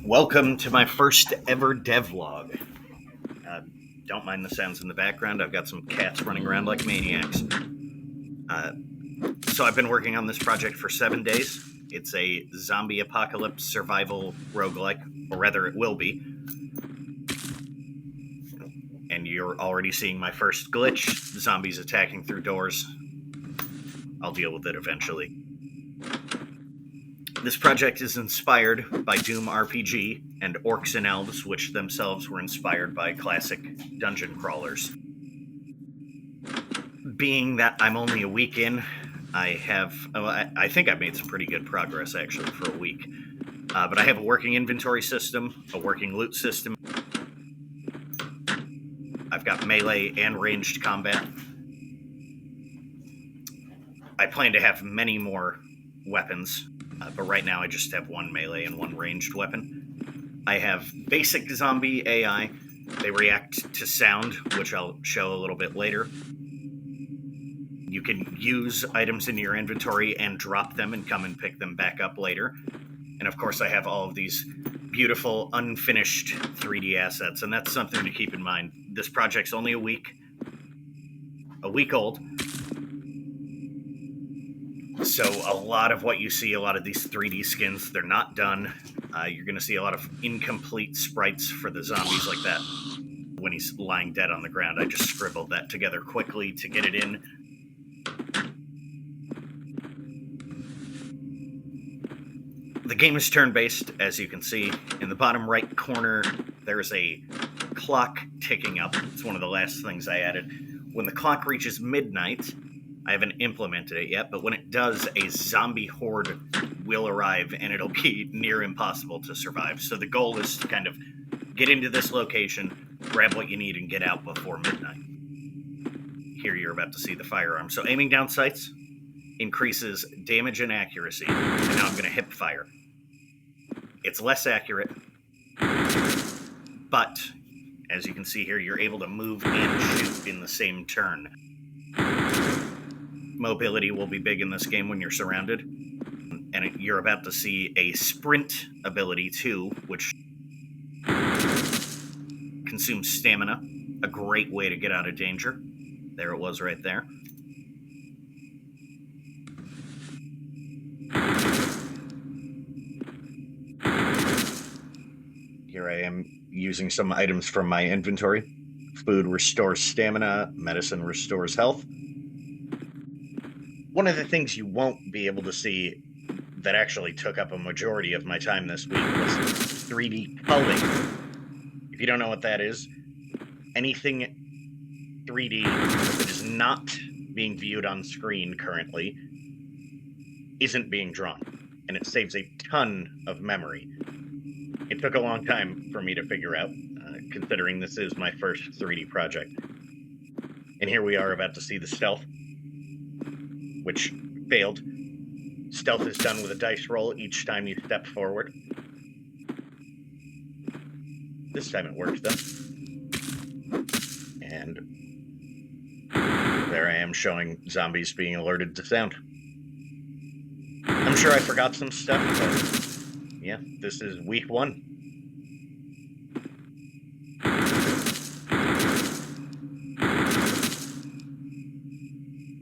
Welcome to my first ever devlog. Uh, don't mind the sounds in the background. I've got some cats running around like maniacs. Uh, so I've been working on this project for 7 days. It's a zombie apocalypse survival roguelike, or rather, it will be. And you're already seeing my first glitch: zombies attacking through doors. I'll deal with it eventually. This project is inspired by Doom RPG and Orcs and Elves, which themselves were inspired by classic dungeon crawlers. Being that I'm only a week in, I think I've made some pretty good progress actually for a week. But I have a working inventory system, a working loot system. I've got melee and ranged combat. I plan to have many more weapons, but right now I just have one melee and one ranged weapon. I have basic zombie AI. They react to sound, which I'll show a little bit later. You can use items in your inventory and drop them and come and pick them back up later. And of course, I have all of these beautiful, unfinished 3D assets, and that's something to keep in mind. This project's only a week old. So a lot of what you see, a lot of these 3D skins, they're not done. You're going to see a lot of incomplete sprites for the zombies like that. When he's lying dead on the ground, I just scribbled that together quickly to get it in. The game is turn-based, as you can see. In the bottom right corner, there's a clock ticking up. It's one of the last things I added. When the clock reaches midnight, I haven't implemented it yet, but when it does, a zombie horde will arrive, and it'll be near impossible to survive. So the goal is to kind of get into this location, grab what you need, and get out before midnight. Here you're about to see the firearm. So aiming down sights increases damage and accuracy, and now I'm going to hip fire. It's less accurate, but as you can see here, you're able to move and shoot in the same turn. Mobility will be big in this game when you're surrounded, and you're about to see a sprint ability too, which consumes stamina. A great way to get out of danger. There it was right there. Here I am using some items from my inventory. Food restores stamina, medicine restores health. One of the things you won't be able to see that actually took up a majority of my time this week was 3D culling. If you don't know what that is, anything 3D that is not being viewed on screen currently isn't being drawn, and it saves a ton of memory. It took a long time for me to figure out, considering this is my first 3D project. And here we are about to see the stealth, which failed. Stealth is done with a dice roll each time you step forward. This time it worked, though. And there I am showing zombies being alerted to sound. I'm sure I forgot some stuff, but yeah, this is week 1.